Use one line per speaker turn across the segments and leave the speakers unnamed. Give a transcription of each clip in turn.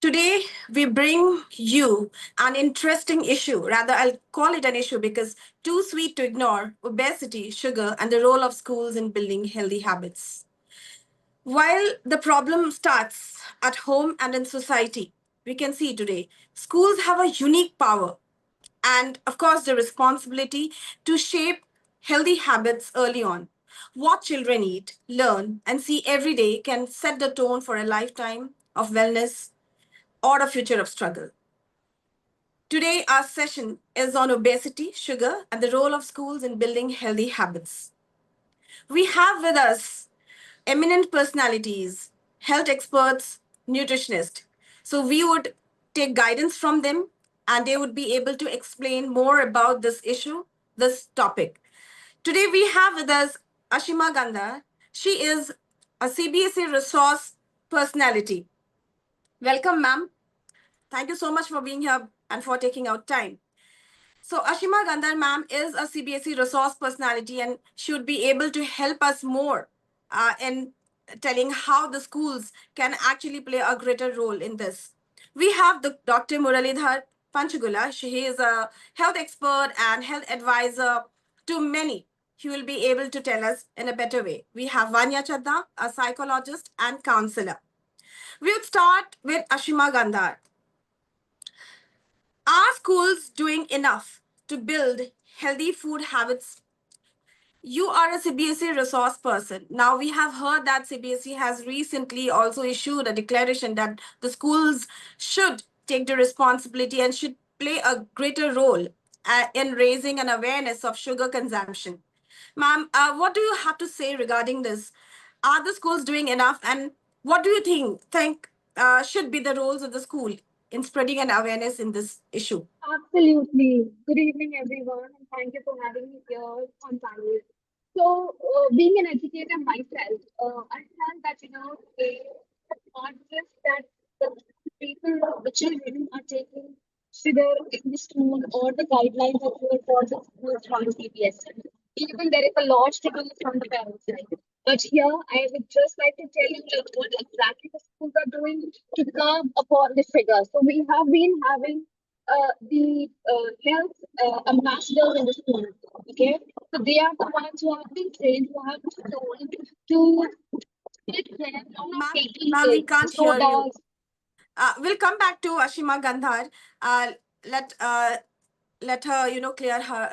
Today, we bring you an interesting issue. Rather, I'll call it an issue because too sweet to ignore obesity, sugar, and the role of schools in building healthy habits. While the problem starts at home and in society, we can see today schools have a unique power and, of course, the responsibility to shape healthy habits early on. What children eat, learn, and see every day can set the tone for a lifetime of wellness or a future of struggle. Today, our session is on obesity, sugar, and the role of schools in building healthy habits. We have with us eminent personalities, health experts, nutritionists. So we would take guidance from them and they would be able to explain more about this issue, this topic. Today we have with us Aashhima Gandhar. She is a CBSE resource personality. Welcome, ma'am. Thank you so much for being here and for taking out time. So Aashhima Gandhar ma'am is a CBSE resource personality and she would be able to help us more in telling how the schools can actually play a greater role in this. We have the Dr. Muralidhar Panchagnula. He is a health expert and health advisor to many. He will be able to tell us in a better way. We have Vanya Chadha, a psychologist and counselor. We would start with Aashhima Gandhar. Are schools doing enough to build healthy food habits? You are a CBSE resource person. Now, we have heard that CBSE has recently also issued a declaration that the schools should take the responsibility and should play a greater role in raising an awareness of sugar consumption. Ma'am, what do you have to say regarding this? Are the schools doing enough? And what do you think should be the roles of the school in spreading an awareness in this issue?
Absolutely. Good evening, everyone, and thank you for having me here on panel. So, being an educator myself, I felt that it's not just that the people, the children are taking sugar in the school or the guidelines that were for the schools from CBSE. Even there is a lot to do from the parents' side. But here, I would just like to tell you that what exactly the schools are doing to curb upon the sugar. So, we have been having the health ambassadors in the school. Okay, so they are the ones who have been trained, who have been told to take care of taking
Ma'am, we can't hear you.
sodas.
We'll come back to Aashhima Gandhar. Let let her, clear her,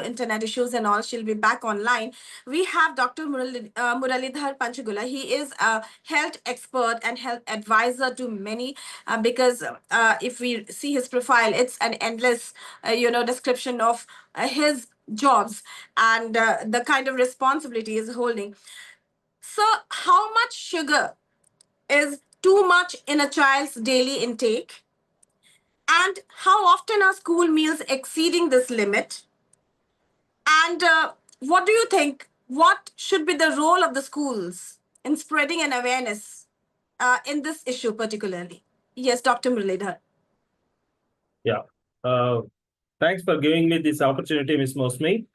internet issues and all. She'll be back online. We have Dr. Muralidhar Panchagnula. He is a health expert and health advisor to many because if we see his profile, it's an endless, description of his jobs and the kind of responsibility he's holding. So, how much sugar is too much in a child's daily intake? And how often are school meals exceeding this limit? And what do you think? What should be the role of the schools in spreading an awareness in this issue particularly? Yes, Dr. Muralidhar.
Yeah. Thanks for giving me this opportunity, Ms. Mosmi.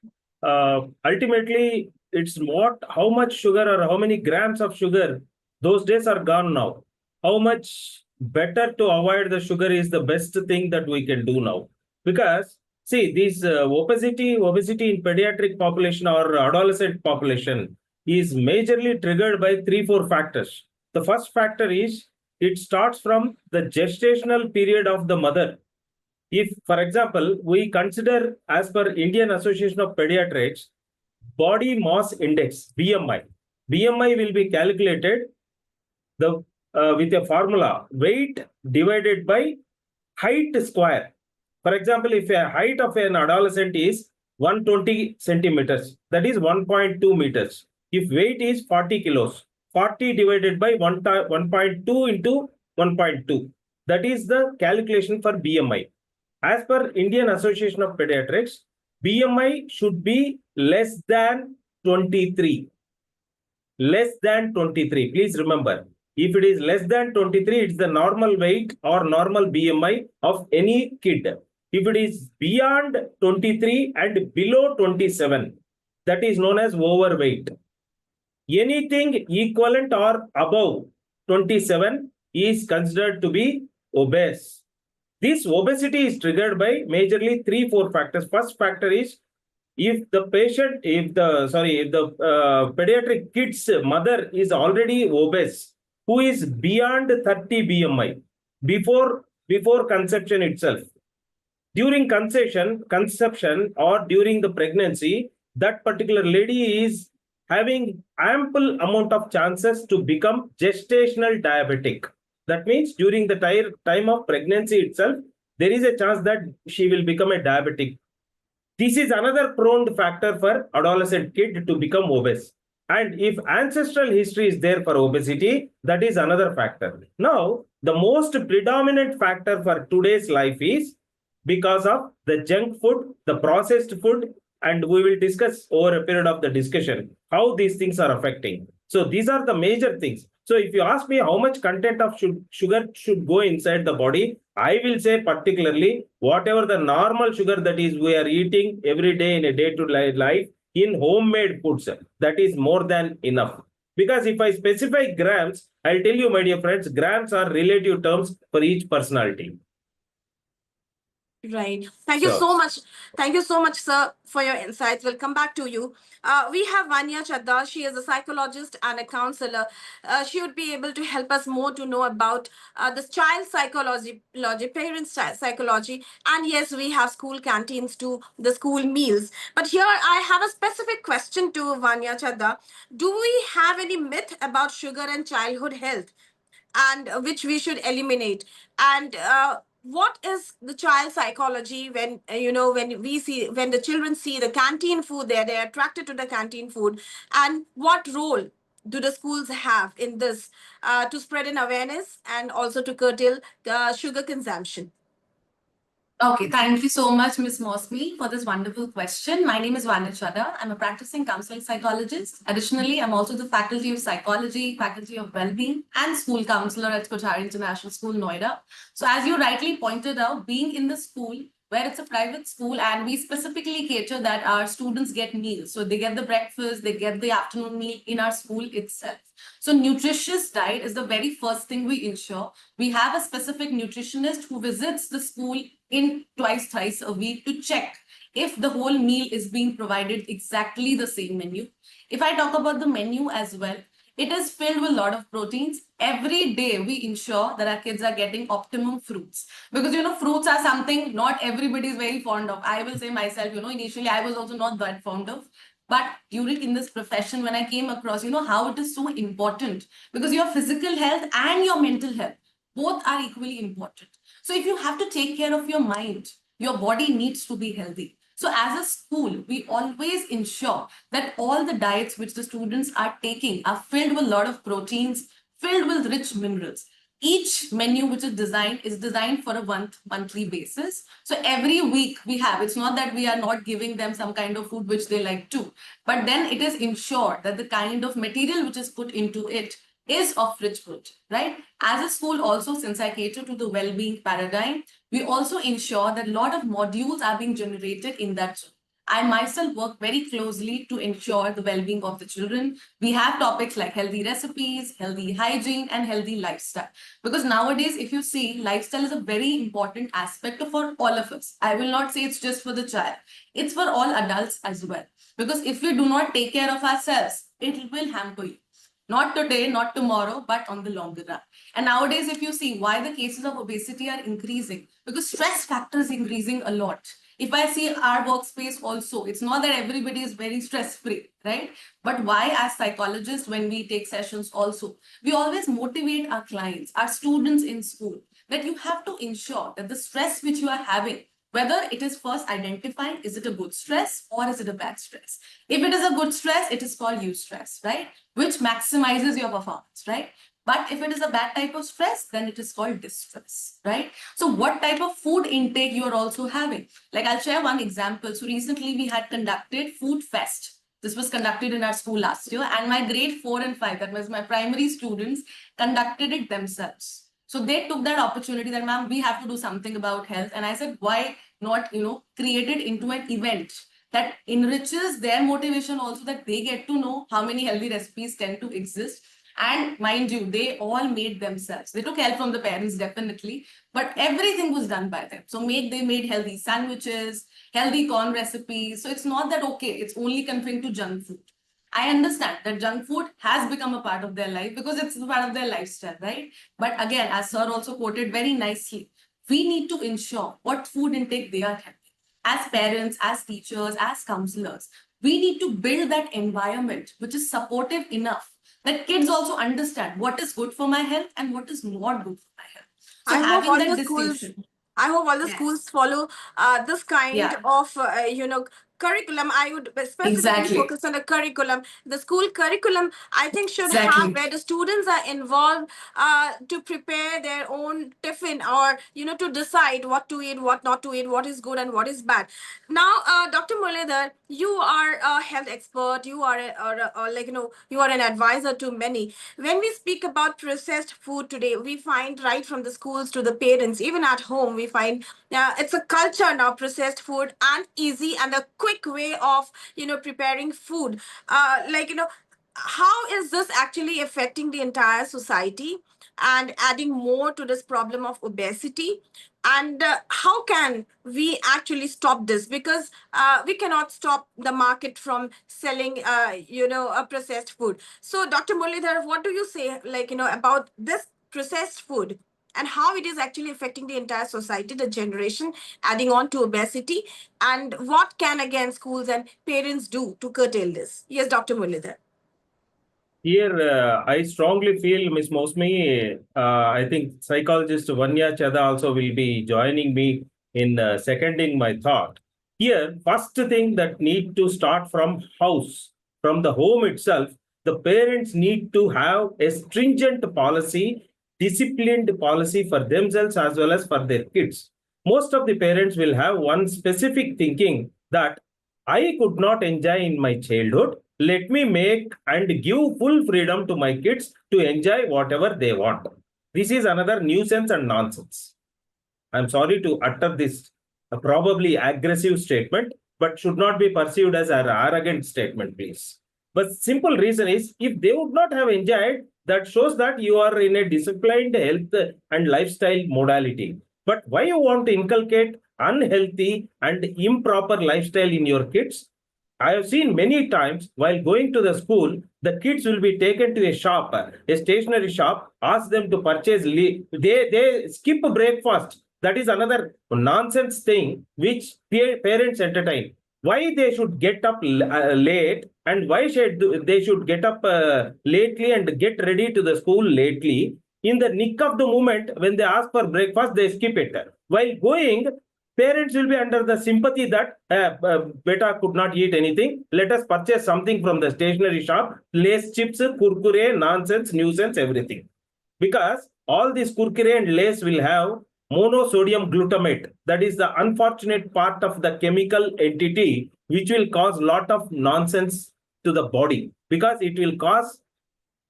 Ultimately, it's not how much sugar or how many grams of sugar. Those days are gone now. How much better to avoid the sugar is the best thing that we can do now. Because, see, this obesity in pediatric population or adolescent population is majorly triggered by 3-4 factors. The first factor is it starts from the gestational period of the mother. If, for example, we consider as per Indian Association of Pediatrics, body mass index, BMI. BMI will be calculated with a formula, weight divided by height square. For example, if a height of an adolescent is 120 centimeters, that is 1.2 meters. If weight is 40 kilos, 40 divided by 1.2 into 1.2. That is the calculation for BMI. As per Indian Association of Pediatrics, BMI should be less than 23. Less than 23. Please remember, if it is less than 23, it's the normal weight or normal BMI of any kid. If it is beyond 23 and below 27, that is known as overweight. Anything equivalent or above 27 is considered to be obese. This obesity is triggered by majorly 3-4 factors. First factor is if the pediatric kid's mother is already obese, who is beyond 30 BMI before conception itself. During conception or during the pregnancy, that particular lady is having ample amount of chances to become gestational diabetic. That means during the time of pregnancy itself, there is a chance that she will become a diabetic. This is another prone factor for adolescent kid to become obese. And if ancestral history is there for obesity, that is another factor. Now, the most predominant factor for today's life is because of the junk food, the processed food, and we will discuss over a period of the discussion how these things are affecting. So these are the major things. So if you ask me how much content of sugar should go inside the body, I will say particularly whatever the normal sugar that is we are eating every day in a day-to-day life in homemade foods, that is more than enough. Because if I specify grams, I'll tell you, my dear friends, grams are relative terms for each personality.
Right. Thank you so much. Thank you so much, sir, for your insights. We'll come back to you. We have Vanya Chadha. She is a psychologist and a counselor. She would be able to help us more to know about this child psychology, parents' psychology. And yes, we have school canteens too, the school meals. But here I have a specific question to Vanya Chadha. Do we have any myth about sugar and childhood health, and which we should eliminate? And what is the child psychology when when the children see the canteen food there, they're attracted to the canteen food, and what role do the schools have in this to spread an awareness and also to curtail sugar consumption?
Okay, thank you so much, Ms. Mosme, for this wonderful question. My name is Vanya Chadha. I'm a practicing counseling psychologist. Additionally, I'm also the faculty of psychology, faculty of well-being, and school counselor at Kothari International School, Noida. So as you rightly pointed out, being in the school, where it's a private school, and we specifically cater that our students get meals. So they get the breakfast, they get the afternoon meal in our school itself. So nutritious diet is the very first thing we ensure. We have a specific nutritionist who visits the school in thrice a week to check if the whole meal is being provided exactly the same menu. If I talk about the menu as well, it is filled with a lot of proteins. Every day we ensure that our kids are getting optimum fruits, because fruits are something not everybody is very fond of. I will say myself, initially I was also not that fond of. But during in this profession, when I came across, how it is so important, because your physical health and your mental health, both are equally important. So if you have to take care of your mind, your body needs to be healthy. So as a school, we always ensure that all the diets which the students are taking are filled with a lot of proteins, filled with rich minerals. Each menu which is designed for a monthly basis. So every week we have, it's not that we are not giving them some kind of food which they like to, but then it is ensured that the kind of material which is put into it is of rich protein, right? As a school also, since I cater to the well-being paradigm, we also ensure that a lot of modules are being generated in that zone. I myself work very closely to ensure the well-being of the children. We have topics like healthy recipes, healthy hygiene, and healthy lifestyle. Because nowadays, if you see, lifestyle is a very important aspect for all of us. I will not say it's just for the child. It's for all adults as well. Because if we do not take care of ourselves, it will hamper you. Not today, not tomorrow, but on the longer run. And nowadays, if you see why the cases of obesity are increasing, because stress factor is increasing a lot. If I see our workspace also, it's not that everybody is very stress-free, right? But why as psychologists, when we take sessions also, we always motivate our clients, our students in school, that you have to ensure that the stress which you are having, whether it is first identified, is it a good stress or is it a bad stress? If it is a good stress, it is called eustress, right? Which maximizes your performance, right? But if it is a bad type of stress, then it is called distress, right? So what type of food intake you are also having? Like I'll share one example. So recently we had conducted Food Fest. This was conducted in our school last year, and my grade 4 and 5, that was my primary students, conducted it themselves. So they took that opportunity that, ma'am, we have to do something about health. And I said, why not, create it into an event that enriches their motivation also, that they get to know how many healthy recipes tend to exist. And mind you, they all made themselves. They took help from the parents, definitely, but everything was done by them. So they made healthy sandwiches, healthy corn recipes. So it's not that, okay, it's only confined to junk food. I understand that junk food has become a part of their life because it's a part of their lifestyle, right? But again, as sir also quoted very nicely, we need to ensure what food intake they are having. As parents, as teachers, as counselors, we need to build that environment which is supportive enough that kids also understand what is good for my health and what is not good for my health. So
I hope
having
all
that
the schools.
distinction.
I hope all the
Yes.
schools follow this kind
Yeah.
of curriculum. I would specifically
Exactly.
focus on the curriculum. The school curriculum, I think, should
Exactly.
have where the students are involved to prepare their own tiffin, or to decide what to eat, what not to eat, what is good and what is bad. Now, Dr. Muralidhar, you are a health expert. You are you are an advisor to many. When we speak about processed food today, we find right from the schools to the parents, even at home, we find it's a culture now, processed food and easy and a quick way of preparing food. How is this actually affecting the entire society and adding more to this problem of obesity? And how can we actually stop this? Because we cannot stop the market from selling a processed food. So Dr. Muralidhar, what do you say about this processed food and how it is actually affecting the entire society, the generation, adding on to obesity, and what can again schools and parents do to curtail this? Yes, Dr. Muralidhar.
Here, I strongly feel, Ms. Mosmi, I think psychologist Vanya Chadha also will be joining me in seconding my thought. Here, first thing that need to start from house, from the home itself, the parents need to have a stringent policy, disciplined policy for themselves as well as for their kids. Most of the parents will have one specific thinking that I could not enjoy in my childhood. Let me make and give full freedom to my kids to enjoy whatever they want. This is another nuisance and nonsense. I'm sorry to utter this probably aggressive statement, but should not be perceived as an arrogant statement, please. But simple reason is, if they would not have enjoyed, that shows that you are in a disciplined health and lifestyle modality. But why you want to inculcate unhealthy and improper lifestyle in your kids? I have seen many times while going to the school, the kids will be taken to a shop, a stationery shop, ask them to purchase. They skip breakfast. That is another nonsense thing which parents entertain. Why they should get up late, and why they should get up lately and get ready to the school lately? In the nick of the moment, when they ask for breakfast, they skip it. While going, parents will be under the sympathy that beta could not eat anything. Let us purchase something from the stationery shop. Lace chips, kurkure, nonsense, nuisance, everything. Because all these kurkure and lace will have monosodium glutamate. That is the unfortunate part of the chemical entity which will cause a lot of nonsense to the body. Because it will cause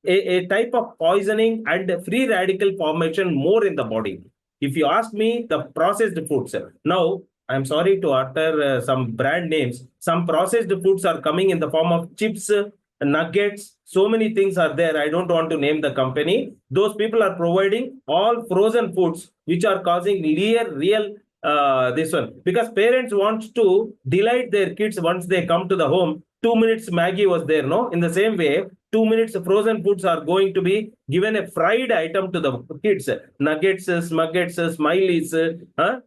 a type of poisoning and free radical formation more in the body. If you ask me, the processed foods. Now, I'm sorry to utter some brand names. Some processed foods are coming in the form of chips, nuggets. So many things are there. I don't want to name the company. Those people are providing all frozen foods, which are causing real this one. Because parents want to delight their kids once they come to the home. 2 minutes Maggie was there, no? In the same way, 2 minutes frozen foods are going to be given a fried item to the kids. Nuggets, smuggets, smileys,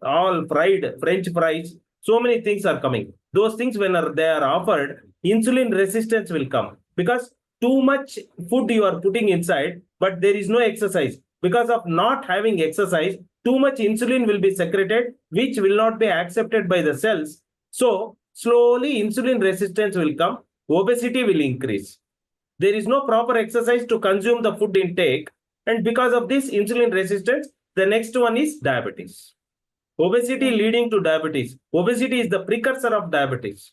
all fried, French fries. So many things are coming. Those things, when they are offered, insulin resistance will come. Because too much food you are putting inside, but there is no exercise. Because of not having exercise, too much insulin will be secreted, which will not be accepted by the cells. So, slowly insulin resistance will come, obesity will increase. There is no proper exercise to consume the food intake, and because of this insulin resistance, the next one is diabetes. Obesity leading to diabetes. Obesity is the precursor of diabetes.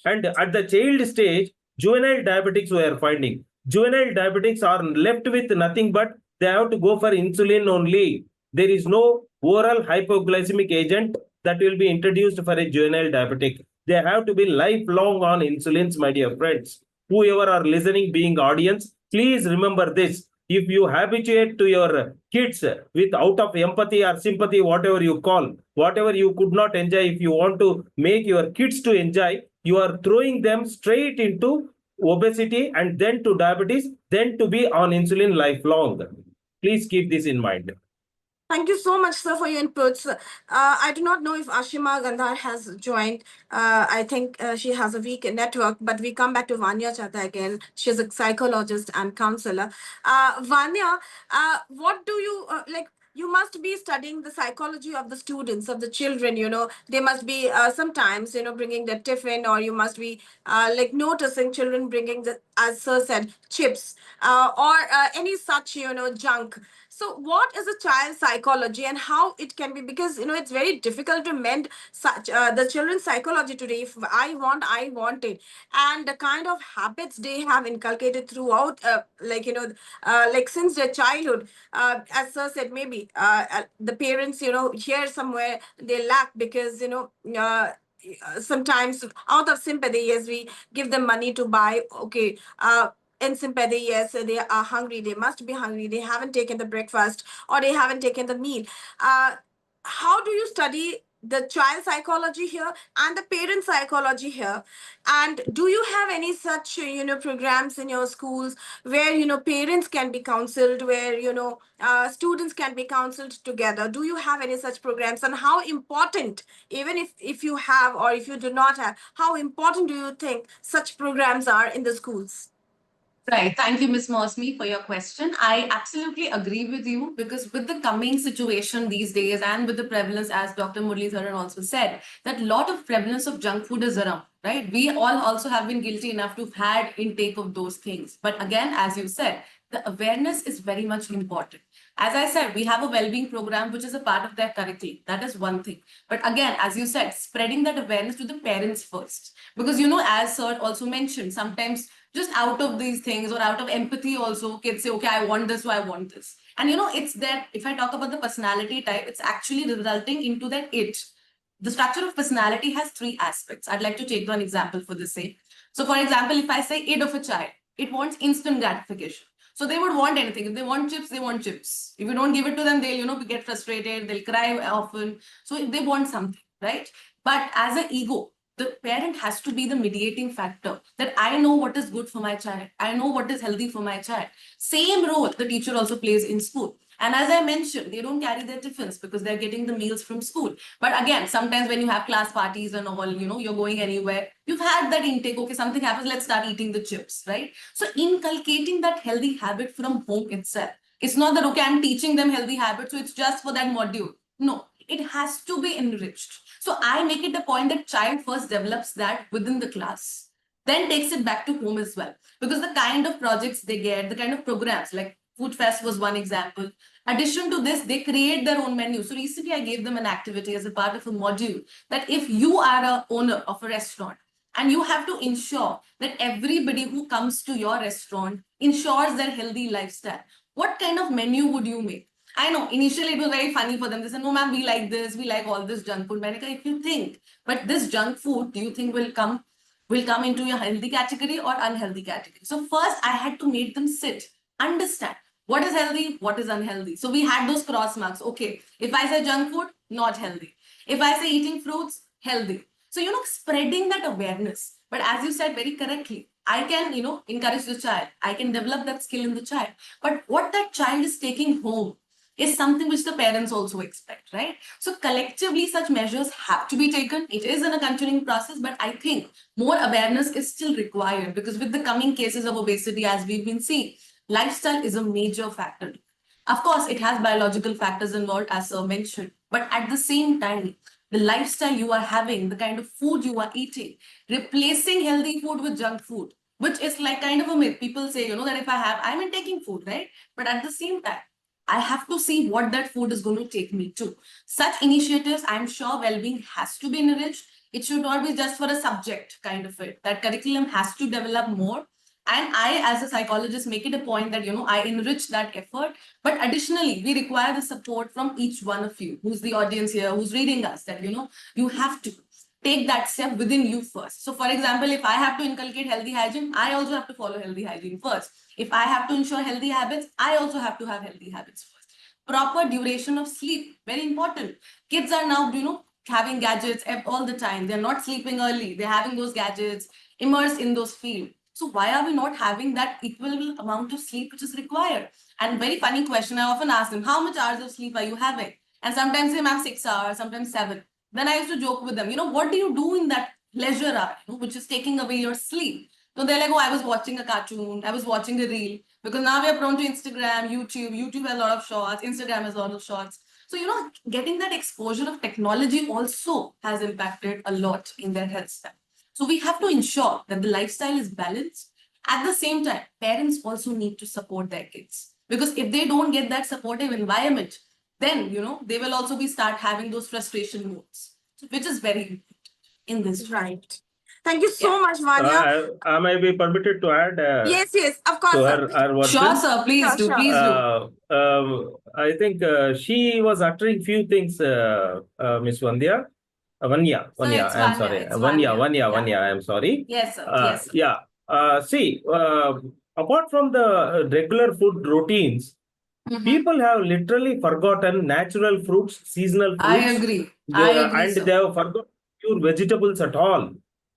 And at the child stage, juvenile diabetics we are finding. Juvenile diabetics are left with nothing but they have to go for insulin only. There is no oral hypoglycemic agent that will be introduced for a juvenile diabetic. They have to be lifelong on insulins, my dear friends. Whoever are listening, being audience, Please remember this. If you habituate to your kids with out of empathy or sympathy, whatever you call, whatever you could not enjoy, if you want to make your kids to enjoy, you are throwing them straight into obesity and then to diabetes, then to be on insulin lifelong. Please keep this in mind.
Thank you so much, sir, for your inputs. I do not know if Aashhima Gandhar has joined. I think she has a weak network, but we come back to Vanya Chadha again. She's a psychologist and counselor. Vanya, what do you like? You must be studying the psychology of the students, of the children. They must be sometimes, bringing the tiffin, or you must be like noticing children bringing the, as sir said, chips or any such, junk. So what is a child psychology and how it can be? Because, it's very difficult to mend such the children's psychology today. If I want it. And the kind of habits they have inculcated throughout, like since their childhood, as sir said, maybe the parents, here somewhere they lack because, sometimes out of sympathy, yes, we give them money to buy, okay, in sympathy, yes, they are hungry, they must be hungry, they haven't taken the breakfast or they haven't taken the meal. How do you study the child psychology here and the parent psychology here? And do you have any such, programs in your schools where, parents can be counseled, where, students can be counseled together? Do you have any such programs? And how important, even if you have or if you do not have, how important do you think such programs are in the schools?
Right. Thank you, Ms. Mosme, for your question. I absolutely agree with you because with the coming situation these days and with the prevalence, as Dr. Muralidhar also said, that a lot of prevalence of junk food is around, right? We all also have been guilty enough to have had intake of those things. But again, as you said, the awareness is very much important. As I said, we have a well-being program, which is a part of their curriculum. That is one thing. But again, as you said, spreading that awareness to the parents first. Because, as Sir also mentioned, sometimes just out of these things or out of empathy also, kids say, okay, I want this, so I want this. And, it's that, if I talk about the personality type, it's actually resulting into that it. The structure of personality has three aspects. I'd like to take one example for the sake. So, for example, if I say id of a child, it wants instant gratification. So they would want anything. If they want chips, they want chips. If you don't give it to them, they'll, get frustrated. They'll cry often. So if they want something, right? But as an ego, the parent has to be the mediating factor, that I know what is good for my child. I know what is healthy for my child. Same role the teacher also plays in school. And as I mentioned, they don't carry their tiffins because they're getting the meals from school. But again, sometimes when you have class parties and all, you're going anywhere, you've had that intake, okay, something happens, let's start eating the chips, right? So inculcating that healthy habit from home itself. It's not that, okay, I'm teaching them healthy habits, so it's just for that module. No, it has to be enriched. So I make it a point that child first develops that within the class, then takes it back to home as well. Because the kind of projects they get, the kind of programs, like Food Fest was one example. Addition to this, they create their own menu. So recently I gave them an activity as a part of a module that if you are an owner of a restaurant and you have to ensure that everybody who comes to your restaurant ensures their healthy lifestyle, what kind of menu would you make? I know initially it was very funny for them. They said, no, ma'am, we like this, we like all this junk food. Monica, if you think, but this junk food, do you think will come into your healthy category or unhealthy category? So first I had to make them sit, understand what is healthy, what is unhealthy. So we had those cross marks. Okay, if I say junk food, not healthy. If I say eating fruits, healthy. So, spreading that awareness. But as you said very correctly, I can, encourage the child. I can develop that skill in the child. But what that child is taking home is something which the parents also expect, right? So collectively, such measures have to be taken. It is in a continuing process, but I think more awareness is still required because with the coming cases of obesity, as we've been seeing, lifestyle is a major factor. Of course, it has biological factors involved, as Sir mentioned, but at the same time, the lifestyle you are having, the kind of food you are eating, replacing healthy food with junk food, which is like kind of a myth. People say, that if I'm in taking food, right? But at the same time, I have to see what that food is going to take me to. Such initiatives, I'm sure well-being has to be enriched. It should not be just for a subject kind of it. That curriculum has to develop more. And I, as a psychologist, make it a point that, I enrich that effort. But additionally, we require the support from each one of you, who's the audience here, who's reading us, that, you have to take that step within you first. So, for example, if I have to inculcate healthy hygiene, I also have to follow healthy hygiene first. If I have to ensure healthy habits, I also have to have healthy habits first. Proper duration of sleep, very important. Kids are now, having gadgets all the time. They're not sleeping early. They're having those gadgets, immersed in those fields. So why are we not having that equal amount of sleep which is required? And very funny question, I often ask them, how much hours of sleep are you having? And sometimes they have 6 hours, sometimes 7. Then I used to joke with them, what do you do in that leisure hour, which is taking away your sleep? So they're like, oh, I was watching a cartoon, I was watching a reel. Because now we are prone to Instagram, YouTube. YouTube has a lot of shorts, Instagram has a lot of shorts. So, getting that exposure of technology also has impacted a lot in their health style. So we have to ensure that the lifestyle is balanced. At the same time, parents also need to support their kids. Because if they don't get that supportive environment, then, they will also start having those frustration moods, which is very important in this.
Right. Thank you so much, Vanya.
Am I be permitted to add?
Yes, of course,
to
sir.
her version?
Sure, sir. Please do.
Sure.
Please do.
I think she was uttering few things, Miss Vanya. Vanya.
it's
I'm
Vanya,
sorry.
it's
Vanya.
Vanya.
Vanya. I'm sorry.
Yes, sir. Yes, sir.
Yeah. See, apart from the regular food routines, people have literally forgotten natural fruits, seasonal fruits.
I agree.
And
sir.
they have forgotten pure vegetables at all.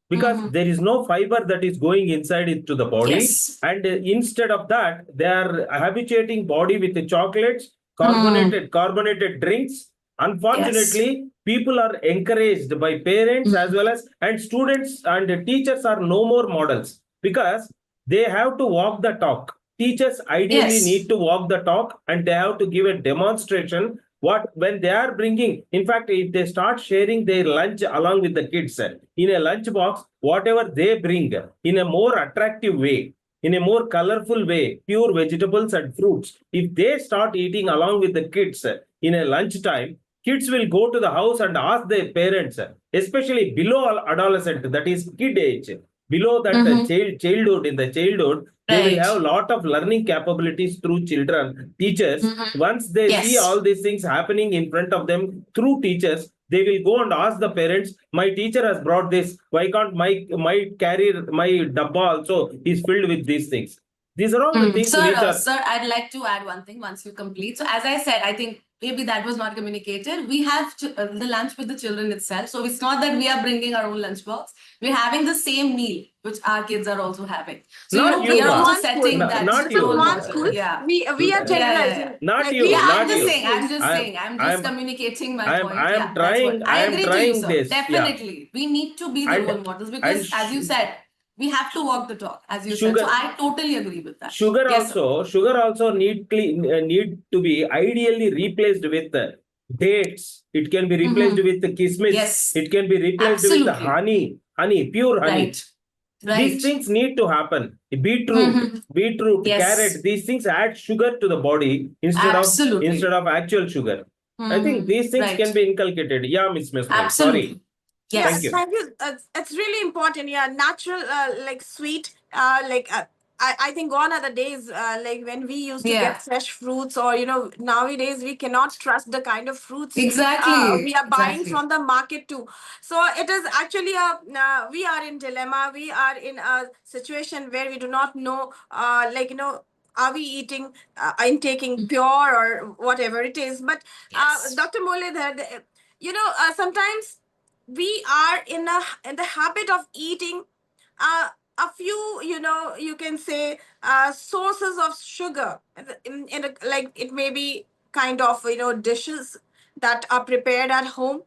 Because there is no fiber that is going inside into the body.
Yes.
And instead of that, they are habituating body with the chocolates, carbonated drinks. Unfortunately, people are encouraged by parents as well as, and students and teachers are no more models because they have to walk the talk. Teachers ideally need to walk the talk and they have to give a demonstration when they are bringing. In fact, if they start sharing their lunch along with the kids in a lunch box, whatever they bring in a more attractive way, in a more colorful way, pure vegetables and fruits, if they start eating along with the kids in a lunchtime, kids will go to the house and ask their parents, especially below adolescent, that is kid age, below that childhood. In the childhood, they will have a lot of learning capabilities through children, teachers. Once they see all these things happening in front of them through teachers, they will go and ask the parents, my teacher has brought this, why can't my carrier, my dabba also is filled with these things? These are all the things.
Sir, I'd like to add one thing once you complete. So as I said, I think maybe that was not communicated. We have the lunch with the children itself. So it's not that we are bringing our own lunchbox. We're having the same meal, which our kids are also having. So we are also setting that.
Not you.
One school.
Yeah.
We are generalizing.
Not you.
I'm just communicating my point.
I am trying. I
agree
am
to you,
trying
sir.
this.
Definitely. We need to be the role models because, as you said, we have to walk the talk, as you said. So I totally agree with that.
Sugar also need to be ideally replaced with dates. It can be replaced with the kismis.
Yes.
It can be replaced with the honey, pure honey.
Right.
These things need to happen. Beetroot, carrot. These things add sugar to the body instead of actual sugar. I think these things can be inculcated. Yeah, Miss Smith. Sorry.
Yes, thank you. It's really important. Yeah, natural, like sweet, I think gone are the days like when we used to get fresh fruits, or nowadays we cannot trust the kind of fruits we are buying from the market too. So it is actually we are in dilemma. We are in a situation where we do not know, are we eating, intaking pure or whatever it is. But Dr. Muralidhar, sometimes we are in the habit of eating a few, you can say, sources of sugar like it may be kind of, dishes that are prepared at home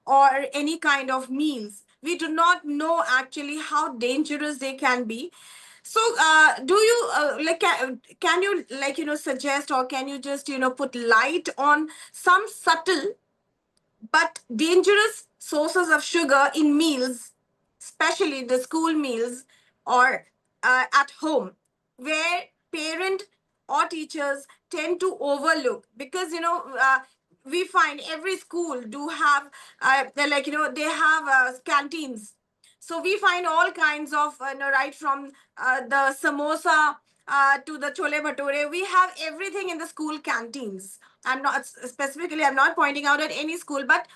or any kind of meals. We do not know actually how dangerous they can be. So do you can you suggest, or can you just put light on some subtle but dangerous sources of sugar in meals, especially the school meals or at home, where parent or teachers tend to overlook? Because we find every school do have they have canteens. So we find all kinds of right from the samosa to the chole bhature. We have everything in the school canteens. I'm not pointing out at any school, but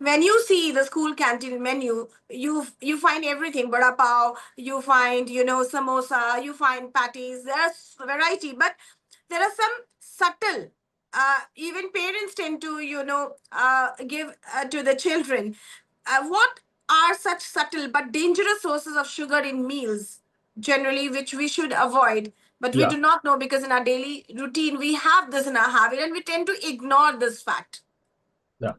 when you see the school canteen menu, you find everything: vada pav, you find samosa, you find patties. There's variety, but there are some subtle. Even parents tend to give to the children. What are such subtle but dangerous sources of sugar in meals, generally, which we should avoid? But we
Yeah.
do not know because in our daily routine we have this in our habit, and we tend to ignore this fact.
Yeah.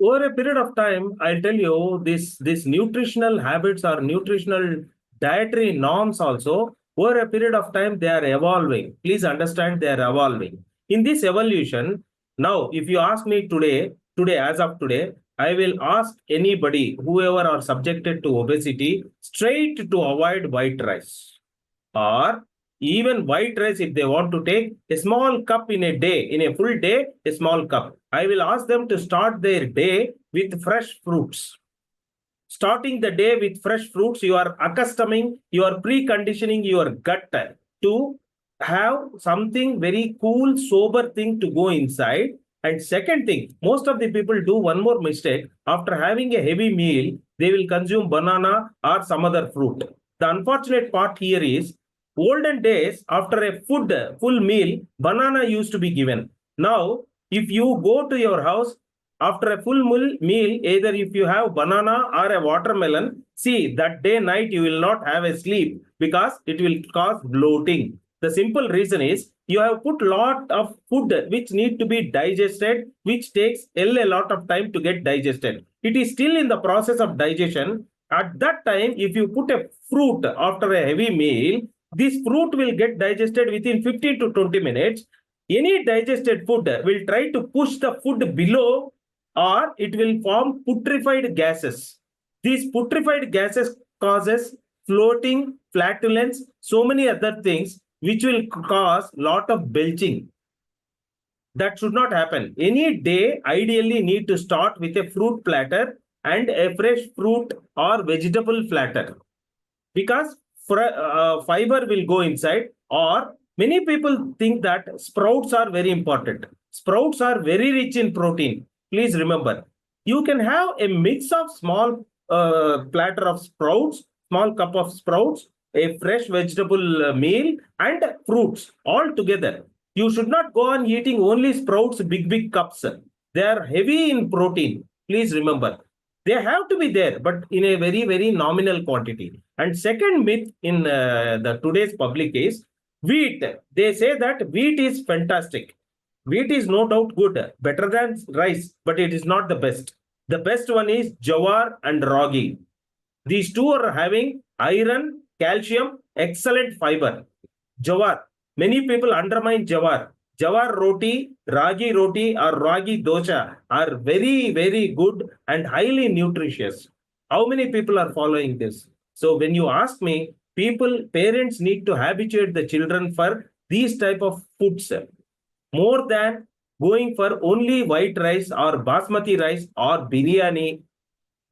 Over a period of time, I'll tell you this nutritional habits or nutritional dietary norms also, over a period of time, they are evolving. Please understand, they are evolving. In this evolution, now, if you ask me today, as of today, I will ask anybody, whoever are subjected to obesity, straight to avoid white rice. Or even white rice, if they want to take a small cup in a day, in a full day, a small cup. I will ask them to start their day with fresh fruits. Starting the day with fresh fruits, you are accustoming, you are preconditioning your gut to have something very cool, sober thing to go inside. And second thing, most of the people do one more mistake. After having a heavy meal, they will consume banana or some other fruit. The unfortunate part here is, olden days, after a full meal, banana used to be given. Now, if you go to your house, after a full meal, either if you have banana or a watermelon, see that day night you will not have a sleep because it will cause bloating. The simple reason is you have put lot of food which need to be digested, which takes a lot of time to get digested. It is still in the process of digestion. At that time, if you put a fruit after a heavy meal, this fruit will get digested within 15 to 20 minutes. Any digested food will try to push the food below, or it will form putrefied gases. These putrefied gases causes floating, flatulence, so many other things which will cause lot of belching. That should not happen. Any day ideally need to start with a fruit platter and a fresh fruit or vegetable platter, because fiber will go inside. Or many people think that sprouts are very important. Sprouts are very rich in protein. Please remember, you can have a mix of small platter of sprouts, small cup of sprouts, a fresh vegetable meal, and fruits all together. You should not go on eating only sprouts, big cups. They are heavy in protein. Please remember, they have to be there, but in a very nominal quantity. And second myth in the today's public is wheat. They say that wheat is fantastic. Wheat is no doubt good, better than rice, but it is not the best. The best one is jawar and ragi. These two are having iron, calcium, excellent fiber. Jawar. Many people undermine jawar. Jawar roti, ragi roti, or ragi dosha are very good and highly nutritious. How many people are following this? So when you ask me, parents need to habituate the children for these type of foods more than going for only white rice or basmati rice or biryani.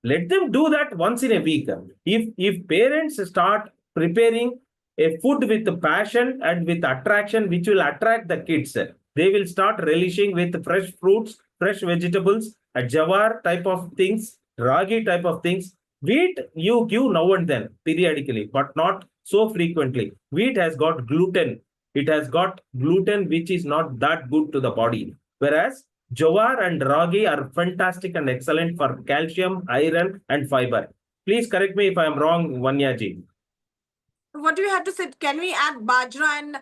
Let them do that once in a week. If parents start preparing a food with passion and with attraction, which will attract the kids, they will start relishing with fresh fruits, fresh vegetables, a jawar type of things, ragi type of things. Wheat you give now and then periodically, but not so frequently. Wheat has got gluten. It has got gluten which is not that good to the body. Whereas jowar and ragi are fantastic and excellent for calcium, iron, and fiber. Please correct me if I am wrong, Vanyaji.
What do you have to say? Can we add bajra and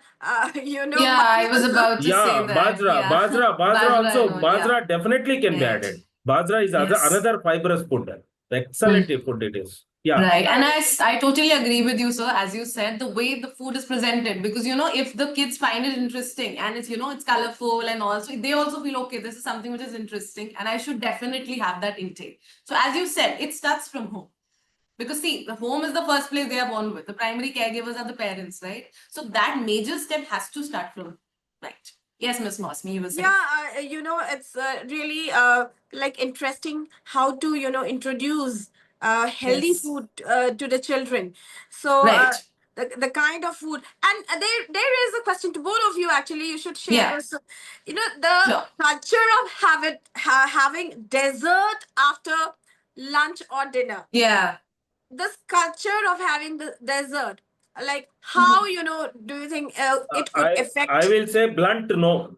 Yeah, I was about to say that.
Bajra,
Yeah.
Bajra also,
and all,
Bajra definitely can be
Right.
added. Bajra is
Yes.
another fibrous food. Excellent food it is. Yeah.
Right. And I totally agree with you, sir. As you said, the way the food is presented, because, if the kids find it interesting and it's colorful and also they also feel, okay, this is something which is interesting and I should definitely have that intake. So as you said, it starts from home. Because see, the home is the first place they are born with. The primary caregivers are the parents, right? So that major step has to start from, right? Yes, Miss Mosme, you were saying.
Yeah, it's really like interesting how to introduce healthy
Yes.
food to the children. So
Right.
the kind of food. And there is a question to both of you. Actually, you should share
Yeah.
this. The
Sure.
culture of having dessert after lunch or dinner.
Yeah.
This culture of having the dessert, like how do you think it could
I
affect?
will say blunt no.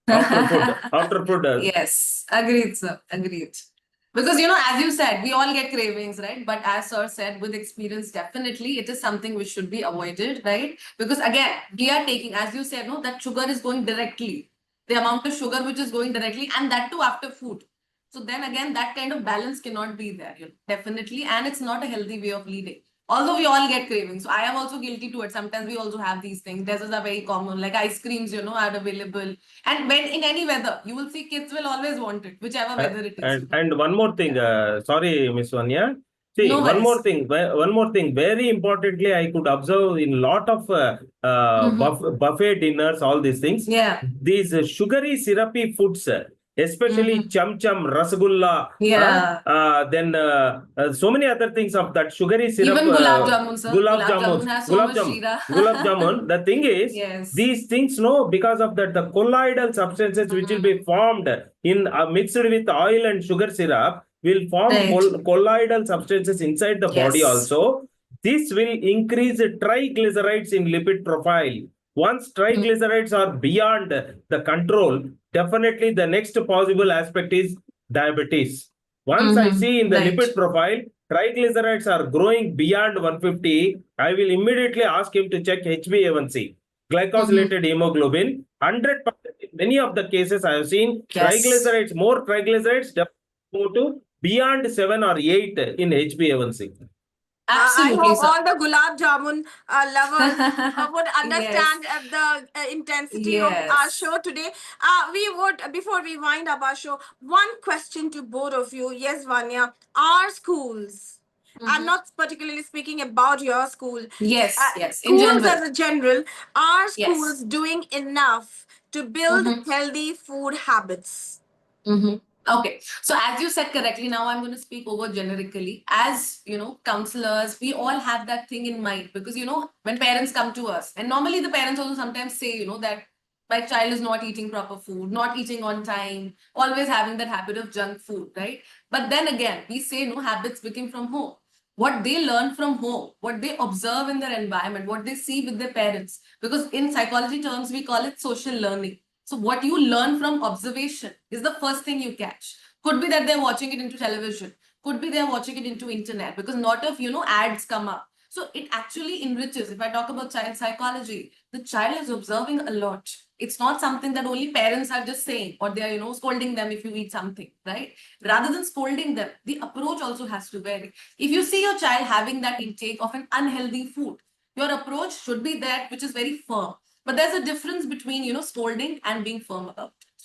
After food, after food.
Yes, agreed, sir. Agreed. Because, as you said, we all get cravings, right? But as sir said, with experience, definitely it is something which should be avoided, right? Because again, we are taking, as you said, no, that sugar is going directly. The amount of sugar which is going directly, and that too after food. So then again, that kind of balance cannot be there, definitely. And it's not a healthy way of leading. Although we all get cravings. So I am also guilty to it. Sometimes we also have these things. Desserts are very common, like ice creams, are available. And when in any weather, you will see kids will always want it, whichever weather it is.
And one more thing, sorry, Miss Vanya. See,
No
one more
worries.
thing. One more thing. Very importantly, I could observe in lot of buffet dinners, all these things.
Yeah.
These sugary, syrupy foods, especially cham cham, rasgulla,
Yeah.
then so many other things of that sugary syrup.
Even gulab jamun, sir.
Gulab
Gulab
jamun,
jamun has so much jeera.
gulab jamun. The thing is,
Yes.
these things, no, because of that, the colloidal substances which will be formed in mixed with oil and sugar syrup will form
Right.
colloidal substances inside the body
Yes.
also. This will increase triglycerides in lipid profile. Once triglycerides are beyond the control, definitely the next possible aspect is diabetes. Once I see in the
Right.
lipid profile, triglycerides are growing beyond 150, I will immediately ask him to check HbA1c, glycosylated hemoglobin. 100%, in many of the cases I have seen,
Yes.
triglycerides, more triglycerides go to beyond 7 or 8 in HbA1c.
I
Absolutely,
hope
sir.
all the gulab jamun lovers would understand
Yes.
the intensity of our
Yes.
show today. We would, before we wind up our show, one question to both of you. Yes, Vanya, our schools, I'm not particularly speaking about your school.
Yes, yes, in
Schools
general.
as a general, are
Yes.
schools doing enough to build healthy food habits?
Okay. So as you said correctly, now I'm going to speak over generically. As, counselors, we all have that thing in mind because, when parents come to us, and normally the parents also sometimes say, that my child is not eating proper food, not eating on time, always having that habit of junk food, right? But then again, we say, no, habits begin from home. What they learn from home, what they observe in their environment, what they see with their parents. Because in psychology terms, we call it social learning. So what you learn from observation is the first thing you catch. Could be that they're watching it into television. Could be they're watching it into internet because lot of, ads come up. So it actually enriches. If I talk about child psychology, the child is observing a lot. It's not something that only parents are just saying or they're, scolding them if you eat something, right? Rather than scolding them, the approach also has to vary. If you see your child having that intake of an unhealthy food, your approach should be that which is very firm. But there's a difference between, scolding and being firm about it.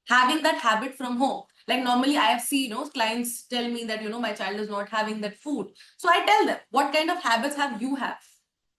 Having that habit from home. Like normally I have seen, clients tell me that, my child is not having that food. So I tell them, what kind of habits have you have,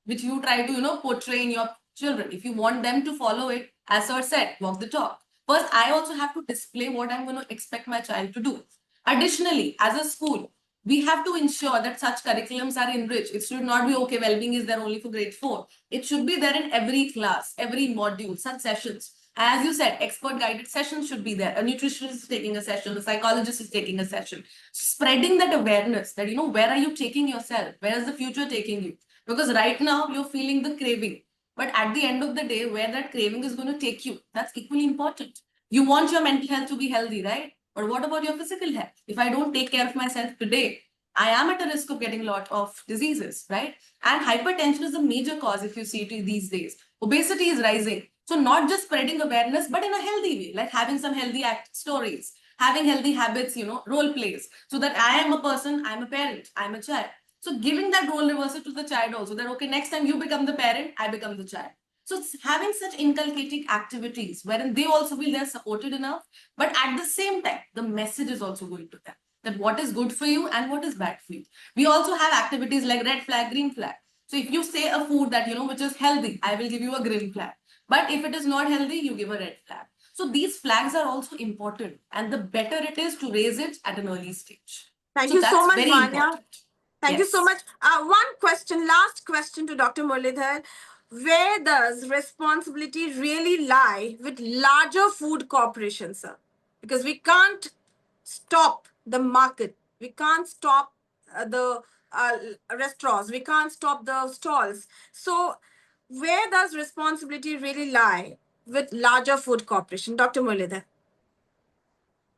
which you try to, portray in your children. If you want them to follow it, as sir said, walk the talk. First, I also have to display what I'm going to expect my child to do. Additionally, as a school, we have to ensure that such curriculums are enriched. It should not be, okay, well-being is there only for grade 4. It should be there in every class, every module, such sessions. As you said, expert guided sessions should be there. A nutritionist is taking a session, a psychologist is taking a session. Spreading that awareness that, where are you taking yourself? Where is the future taking you? Because right now you're feeling the craving. But at the end of the day, where that craving is going to take you, that's equally important. You want your mental health to be healthy, right? But what about your physical health? If I don't take care of myself today, I am at a risk of getting a lot of diseases, right? And hypertension is a major cause if you see it these days. Obesity is rising. So not just spreading awareness, but in a healthy way, like having some healthy stories, having healthy habits, role plays, so that I am a person, I'm a parent, I'm a child. So giving that role reversal to the child also, that, okay, next time you become the parent, I become the child. So having such inculcating activities wherein they also feel they're supported enough, but at the same time, the message is also going to them that what is good for you and what is bad for you. We also have activities like red flag, green flag. So if you say a food that, which is healthy, I will give you a green flag. But if it is not healthy, you give a red flag. So these flags are also important. And the better it is to raise it at an early stage.
Thank
So
you
that's
so much,
very
Vanya.
important.
Thank you so much. One question, last question to Dr. Muralidhar. Where does responsibility really lie with larger food corporations, sir? Because we can't stop the market. We can't stop the uh, restaurants. We can't stop the stalls. So, where does responsibility really lie with larger food corporation, Dr. Muralidhar?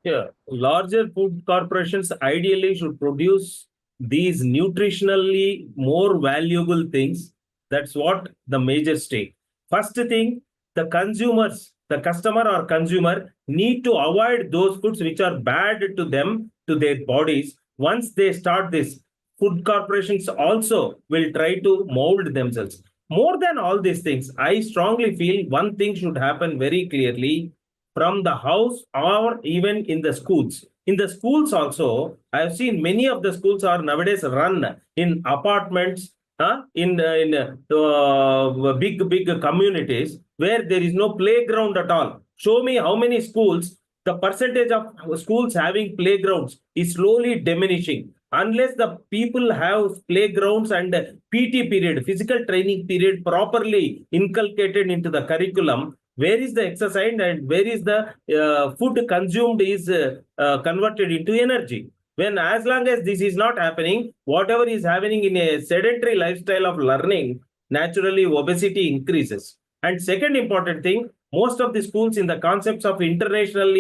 Yeah, larger food corporations ideally should produce these nutritionally more valuable things. That's what the major stake. First thing, the consumers, the customer or consumer need to avoid those foods which are bad to them, to their bodies. Once they start this, food corporations also will try to mold themselves. More than all these things, I strongly feel one thing should happen very clearly from the house or even in the schools. In the schools also, I have seen many of the schools are nowadays run in apartments, in big communities where there is no playground at all. Show me how many schools, the percentage of schools having playgrounds is slowly diminishing. Unless the people have playgrounds and PT period, physical training period properly inculcated into the curriculum, where is the exercise and where is the food consumed is converted into energy. When as long as this is not happening, whatever is happening in a sedentary lifestyle of learning, naturally obesity increases. And second important thing, most of the schools in the concepts of international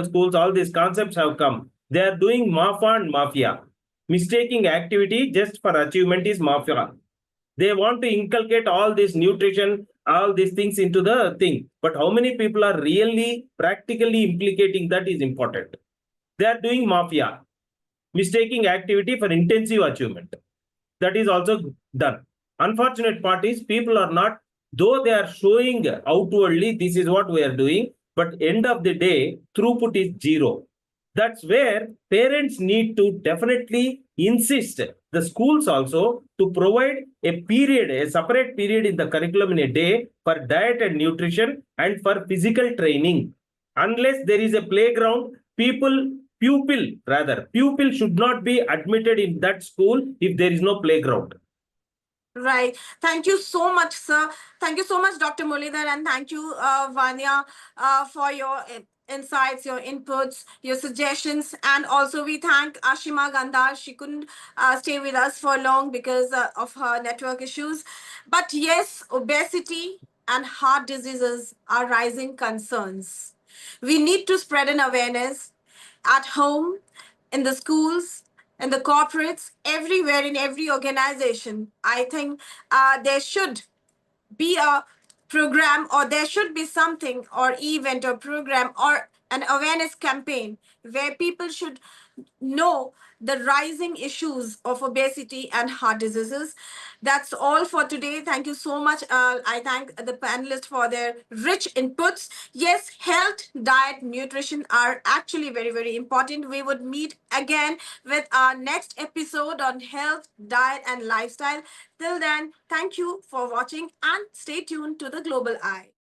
schools, all these concepts have come. They are doing mafia and mafia. Mistaking activity just for achievement is mafia. They want to inculcate all this nutrition, all these things into the thing. But how many people are really practically implicating that is important. They are doing mafia, mistaking activity for intensive achievement. That is also done. Unfortunate part is people are not, though they are showing outwardly, this is what we are doing, but end of the day, throughput is zero. That's where parents need to definitely insist, the schools also, to provide a period, a separate period in the curriculum in a day for diet and nutrition and for physical training. Unless there is a playground, pupil should not be admitted in that school if there is no playground.
Right. Thank you so much, sir. Thank you so much, Dr. Muralidhar, and thank you, Vanya, for your insights, your inputs, your suggestions. And also, we thank Aashhima Gandhar. She couldn't stay with us for long because of her network issues. But yes, obesity and heart diseases are rising concerns. We need to spread an awareness at home, in the schools, in the corporates, everywhere, in every organization. I think there should be a program, or there should be something or event or program or an awareness campaign where people should know the rising issues of obesity and heart diseases. That's all for today. Thank you so much. I thank the panelists for their rich inputs. Yes, health, diet, nutrition are actually very, very important. We would meet again with our next episode on health, diet, and lifestyle. Till then, thank you for watching and stay tuned to the Global Eye.